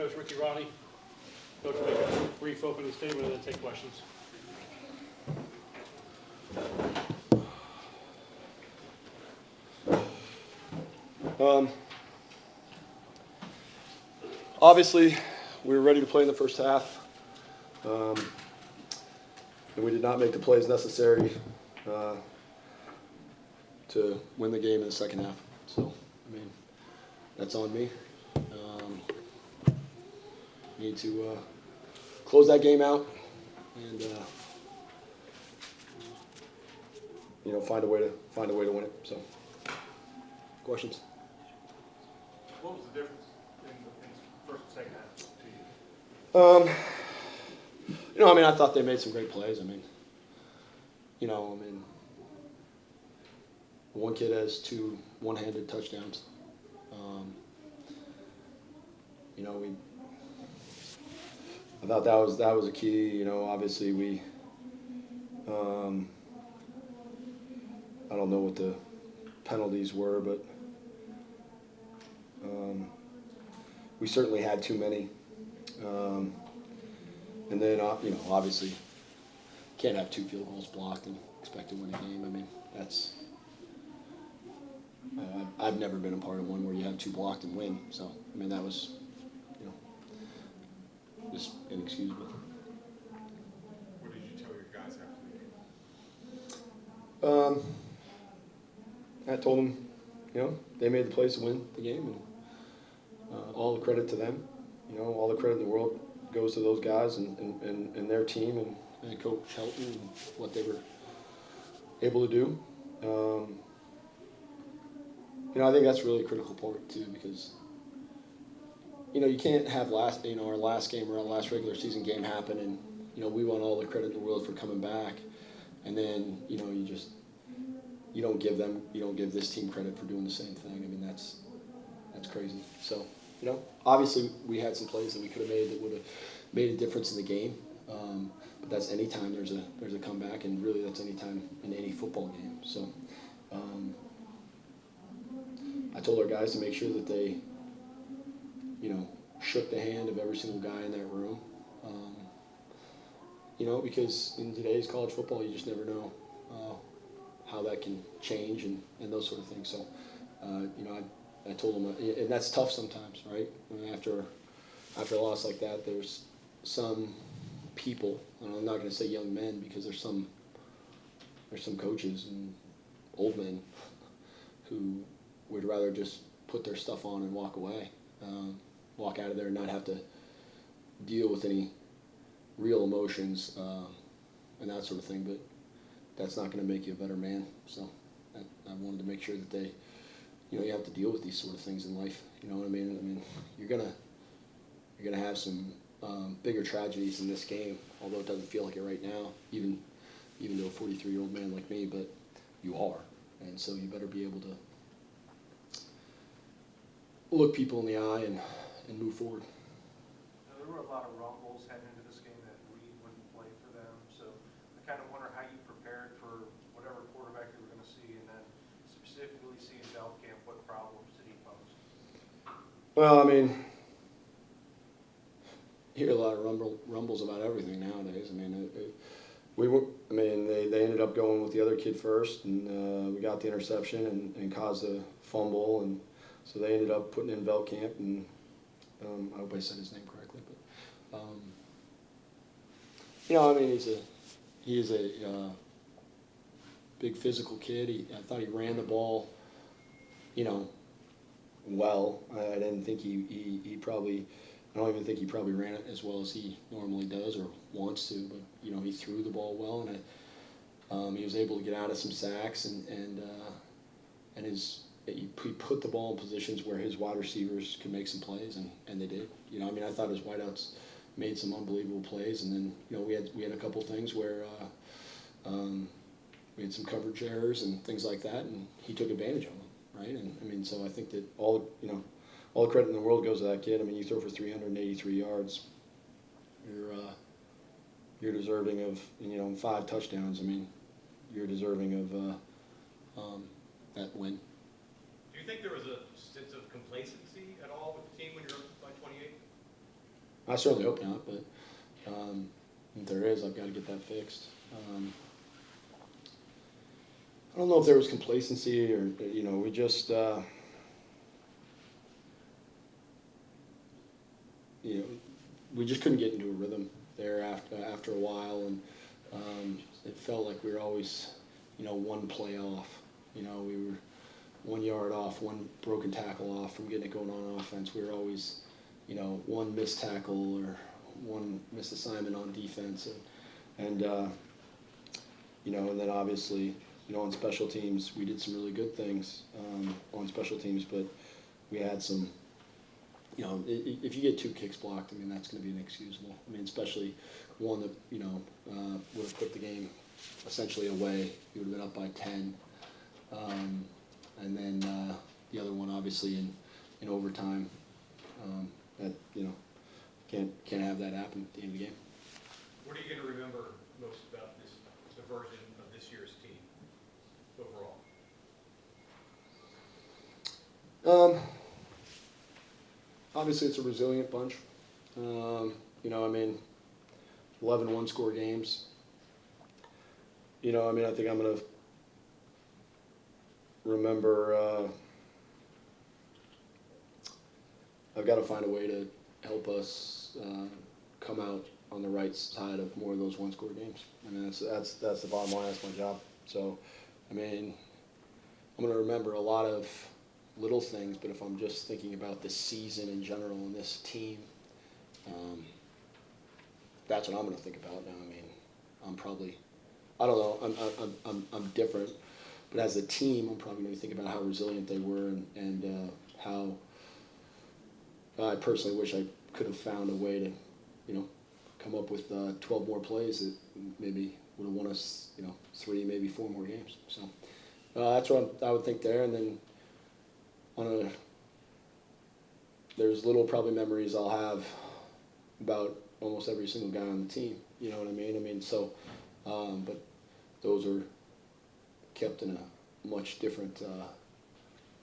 coach Ricky Roddy. Coach, make a brief opening statement and then take questions. Obviously, we were ready to play in the first half, and we did not make the plays necessary to win the game in the second half. So, I mean, that's on me. Need to close that game out and find a way to win it. So, questions? What was the difference in the first and second half to you? I thought they made some great plays. One kid has 2 one-handed touchdowns. I thought that was a key. Obviously we, I don't know what the penalties were, but we certainly had too many. And then, obviously, can't have 2 field goals blocked and expect to win a game. That's. I've never been a part of one where you have 2 blocked and win. So, that was, just inexcusable. What did you tell your guys after the game? I told them, they made the plays to win the game, and all the credit to them. All the credit in the world goes to those guys and their team and Coach Helton and what they were able to do. I think that's really a critical part too, because you can't have our last game or our last regular season game happen, and we want all the credit in the world for coming back, and then you don't give this team credit for doing the same thing. That's crazy. So obviously we had some plays that we could have made that would have made a difference in the game. But that's any time there's a comeback, and really that's any time in any football game. So I told our guys to make sure that they, shook the hand of every single guy in that room. Because in today's college football, you just never know how that can change and those sort of things. So, I told them, and that's tough sometimes, right? After a loss like that, there's some people, and I'm not going to say young men, because there's some coaches and old men who would rather just put their stuff on and walk away, walk out of there and not have to deal with any real emotions and that sort of thing. But that's not going to make you a better man. So I wanted to make sure that they, you have to deal with these sort of things in life. You know what I mean? You're gonna have some bigger tragedies in this game, although it doesn't feel like it right now, even to a 43-year-old man like me. But you are, and so you better be able to look people in the eye and move forward. There were a lot of rumbles heading into this game that Reed wouldn't play for them, so I kind of wonder how you prepared for whatever quarterback you were going to see, and then specifically seeing Belkamp, what problems did he pose? Well, you hear a lot of rumbles about everything nowadays. They ended up going with the other kid first, and we got the interception and caused a fumble, and so they ended up putting in Belkamp, and I hope I said his name correctly, but he is a big physical kid. I thought he ran the ball, well. I didn't think he probably. I don't even think he probably ran it as well as he normally does or wants to, but he threw the ball well, and he was able to get out of some sacks, and he put the ball in positions where his wide receivers could make some plays, and they did. I thought his wideouts made some unbelievable plays, and then we had a couple things where we had some coverage errors and things like that, and he took advantage of them, right? And so I think that all the credit in the world goes to that kid. You throw for 383 yards. You're deserving of 5 touchdowns. You're deserving of that win. Do you think there was a sense of complacency at all with the team when you're up by 28? I certainly hope not, but if there is, I've got to get that fixed. I don't know if there was complacency or, we just, we just couldn't get into a rhythm there after a while, and it felt like we were always, one play off. We were 1 yard off, one broken tackle off from getting it going on offense. We were always, one missed tackle or one missed assignment on defense, and then obviously, on special teams, we did some really good things on special teams, but we had some. If you get 2 kicks blocked, that's going to be inexcusable. Especially one that, would have put the game essentially away. You would have been up by 10. And then the other one, obviously, in overtime. That, can't have that happen at the end of the game. What are you going to remember most about the version of this year's team overall? Obviously, it's a resilient bunch. 11 one-score games. I think I'm going to remember, I've got to find a way to help us come out on the right side of more of those one-score games. That's the bottom line. That's my job. So, I'm going to remember a lot of little things, but if I'm just thinking about this season in general and this team, that's what I'm going to think about now. I'm probably, I don't know, I'm different, but as a team, I'm probably going to think about how resilient they were and how I personally wish I could have found a way to, come up with 12 more plays that maybe would have won us, 3, maybe 4 more games. So that's what I would think there, and then. There's little probably memories I'll have about almost every single guy on the team. You know what I mean? But those are kept in a much different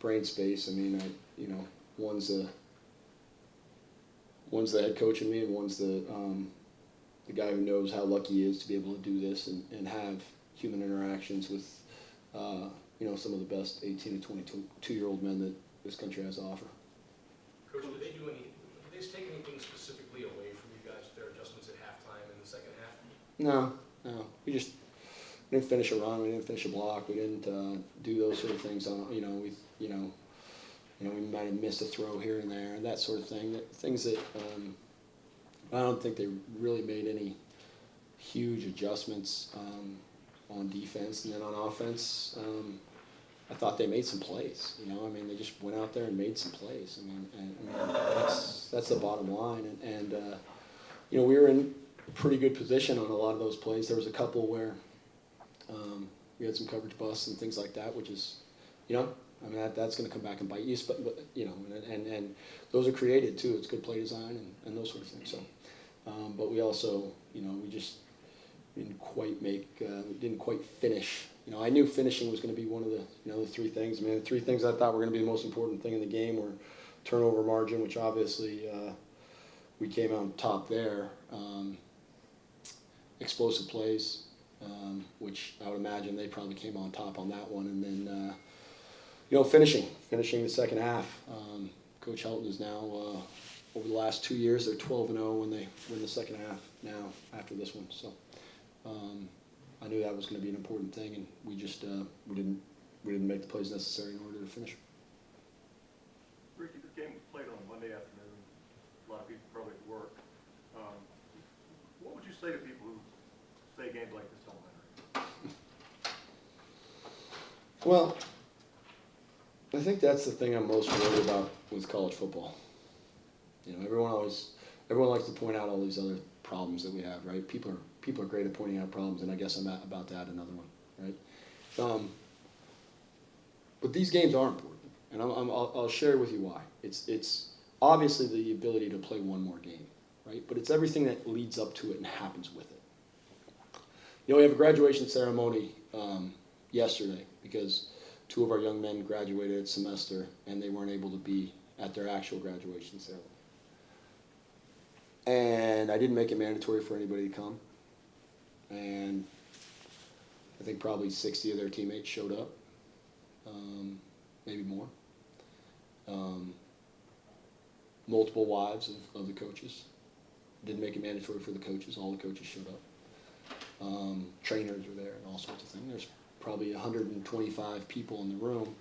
brain space. One's the head coach in me, and one's the guy who knows how lucky he is to be able to do this and have human interactions with some of the best 18 to 22-year-old men that this country has to offer. Coach, did they take anything specifically away from you guys, their adjustments at halftime in the second half? No. We didn't finish a run. We didn't finish a block. We didn't do those sort of things. We might have missed a throw here and there, and that sort of thing. Things that I don't think they really made any huge adjustments on defense, and then on offense. I thought they made some plays. They just went out there and made some plays. That's the bottom line. And we were in pretty good position on a lot of those plays. There was a couple where we had some coverage busts and things like that, which is, that's going to come back and bite you. But and those are created too. It's good play design and those sort of things. So, but we also, we just didn't quite finish. I knew finishing was going to be one of the, the 3 things. The 3 things I thought were going to be the most important thing in the game were turnover margin, which obviously we came out on top there. Explosive plays, which I would imagine they probably came on top on that one. And then, finishing the second half. Coach Helton is now, over the last 2 years, they're 12-0 when they win the second half now after this one. So. I knew that was going to be an important thing, and we just we didn't make the plays necessary in order to finish. Ricky, the game was played on Monday afternoon. A lot of people probably at work. What would you say to people who say games like this don't matter? Well, I think that's the thing I'm most worried about with college football. Everyone likes to point out all these other problems that we have, right? People are great at pointing out problems, and I guess I'm about to add another one, right? But these games are important, and I'll share with you why. It's obviously the ability to play one more game, right? But it's everything that leads up to it and happens with it. We have a graduation ceremony yesterday because 2 of our young men graduated at semester, and they weren't able to be at their actual graduation ceremony. And I didn't make it mandatory for anybody to come. And I think probably 60 of their teammates showed up, maybe more. Multiple wives of the coaches. Didn't make it mandatory for the coaches. All the coaches showed up. Trainers were there and all sorts of things. There's probably 125 people in the room.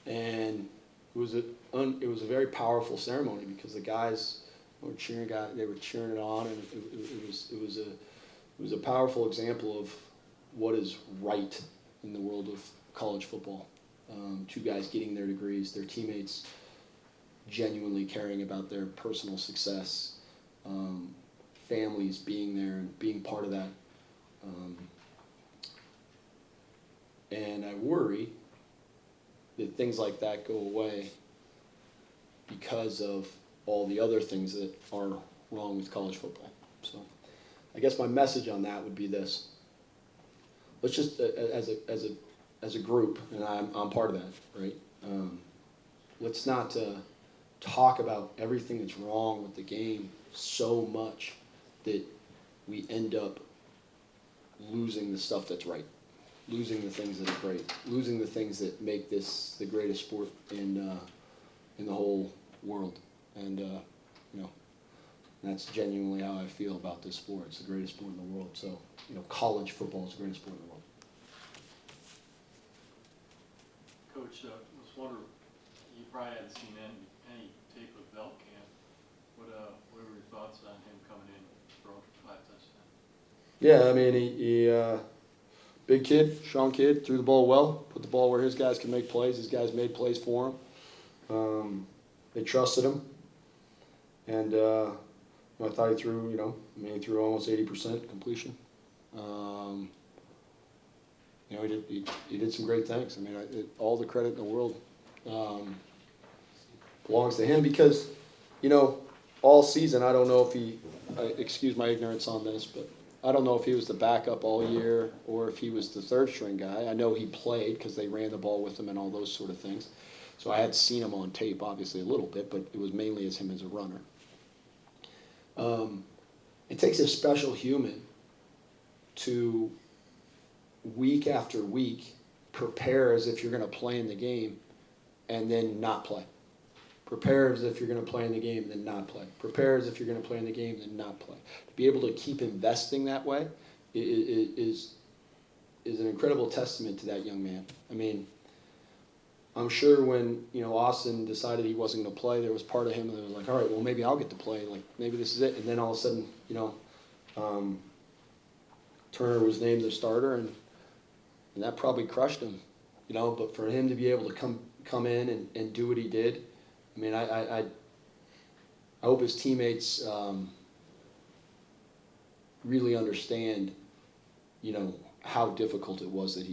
And it was a very powerful ceremony because the guys were cheering. They were cheering it on, and it was a powerful example of what is right in the world of college football. Two guys getting their degrees, their teammates genuinely caring about their personal success, families being there and being part of that. And I worry that things like that go away because of all the other things that are wrong with college football. So I guess my message on that would be this. Let's just, as a group, and I'm part of that, right? Let's not talk about everything that's wrong with the game so much that we end up losing the stuff that's right, losing the things that are great, losing the things that make this the greatest sport in the whole world. And that's genuinely how I feel about this sport. It's the greatest sport in the world. So college football is the greatest sport in the world. Coach, I was wondering, you probably hadn't seen any tape of Belt Camp. What were your thoughts on him coming in throwing for 5 touchdowns? Yeah, I mean, he big kid, strong kid, threw the ball well, put the ball where his guys can make plays. His guys made plays for him. They trusted him, and I thought he threw, he threw almost 80% completion. He did some great things. I mean, all the credit in the world belongs to him because, all season, I don't know if he, excuse my ignorance on this, but I don't know if he was the backup all year or if he was the third string guy. I know he played because they ran the ball with him and all those sort of things. So I had seen him on tape, obviously, a little bit, but it was mainly as him as a runner. It takes a special human to, week after week, prepare as if you're going to play in the game and then not play. Prepare as if you're going to play in the game and then not play. Prepare as if you're going to play in the game and then not play. To be able to keep investing that way is an incredible testament to that young man. I mean, I'm sure when Austin decided he wasn't going to play, there was part of him that was like, all right, well maybe I'll get to play. Like maybe this is it. And then all of a sudden, Turner was named the starter, and that probably crushed him. But for him to be able to come in and do what he did, I mean, I hope his teammates really understand, how difficult it was that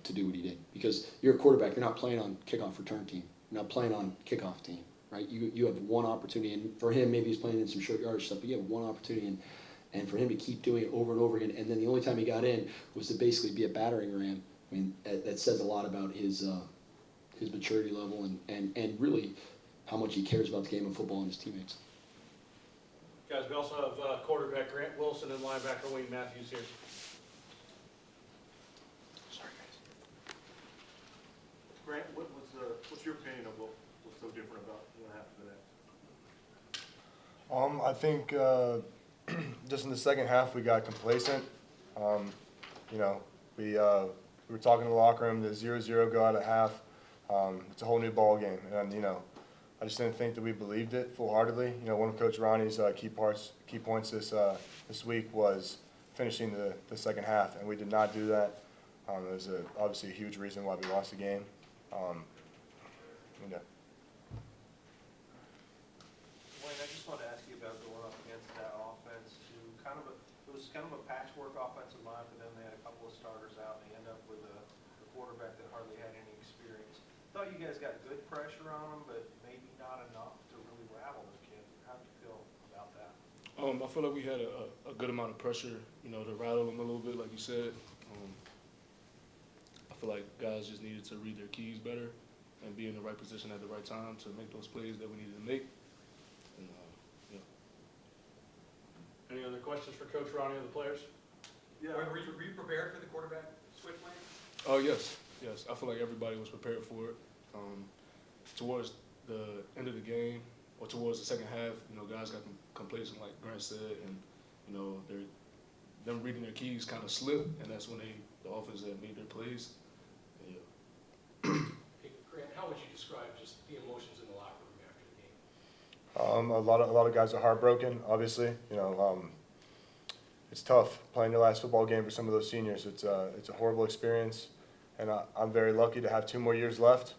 to do what he did. Because you're a quarterback, you're not playing on kickoff return team, you're not playing on kickoff team, right? You have one opportunity, and for him, maybe he's playing in some short yardage stuff, but you have one opportunity, and for him to keep doing it over and over again, and then the only time he got in was to basically be a battering ram. I mean, that says a lot about his maturity level and really how much he cares about the game of football and his teammates. Guys, we also have quarterback Grant Wilson and linebacker Wayne Matthews here. Sorry, guys. Grant, what's your opinion of what was so different about what happened today? I think just in the second half we got complacent. We were talking in the locker room, the 0-0 go out at half. It's a whole new ball game, and I just didn't think that we believed it full-heartedly. One of Coach Ronnie's key points this week was finishing the second half, and we did not do that. There's obviously a huge reason why we lost the game. Wayne, I just wanted to ask you about going up against that offense. It was kind of a patchwork offensive line for them. They had a couple of starters out, and they end up with a quarterback that hardly had any experience. Thought you guys got good pressure on him, but maybe not enough to really rattle the kid. How do you feel about that? I feel like we had a good amount of pressure, to rattle him a little bit, like you said. I feel like guys just needed to read their keys better and be in the right position at the right time to make those plays that we needed to make. And, questions for Coach Ronnie or the players? Yeah. Were you prepared for the quarterback switch, Lane? Oh, yes, yes. I feel like everybody was prepared for it. Towards the end of the game, or towards the second half, you know, guys got complacent, like Grant said, and, you know, them reading their keys kind of slipped, and that's when the offense had made their plays. Yeah. Hey, Grant, how would you describe just the emotions in the locker room after the game? A lot of guys are heartbroken, obviously. You know, it's tough playing your last football game for some of those seniors. It's a horrible experience, and I'm very lucky to have 2 more years left.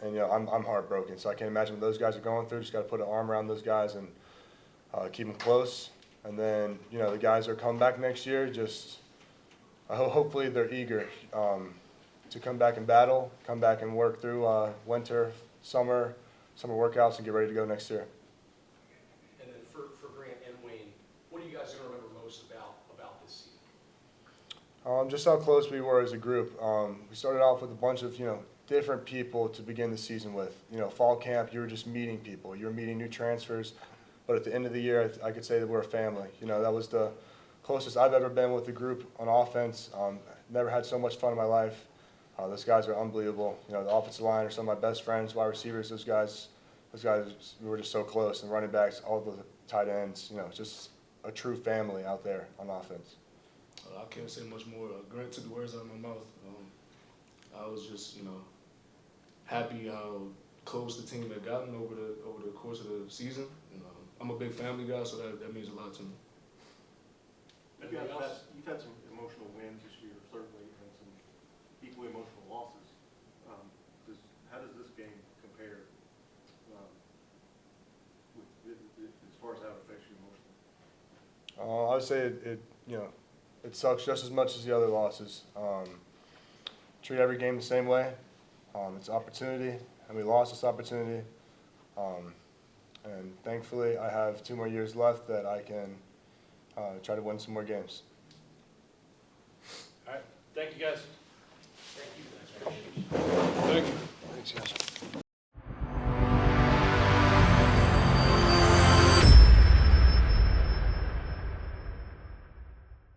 And you know, I'm heartbroken, so I can't imagine what those guys are going through. Just got to put an arm around those guys and keep them close. And then, you know, the guys that are coming back next year, just hopefully they're eager to come back and battle, come back and work through winter, summer workouts, and get ready to go next year. And then for Grant and Wayne, what are you guys going to remember most about this season? Just how close we were as a group. We started off with a bunch of, you know, different people to begin the season with. You know, fall camp, you were just meeting people. You were meeting new transfers. But at the end of the year, I could say that we're a family. You know, that was the closest I've ever been with the group on offense. Never had so much fun in my life. Those guys are unbelievable. You know, the offensive line are some of my best friends, wide receivers, those guys, we were just so close. And running backs, all the tight ends, you know, just a true family out there on offense. I can't say much more. Grant took the words out of my mouth. I was just, you know, happy how close the team had gotten over the course of the season. And, I'm a big family guy, so that means a lot to me. You've had some emotional wins this year, certainly, and some equally emotional losses. How does this game compare as far as how it affects you emotionally? I would say it you know, it sucks just as much as the other losses. Treat every game the same way. It's an opportunity, and we lost this opportunity. And thankfully, I have 2 more years left that I can try to win some more games. All right, thank you guys. Thank you guys. Appreciate it. Thank you. Thanks, guys.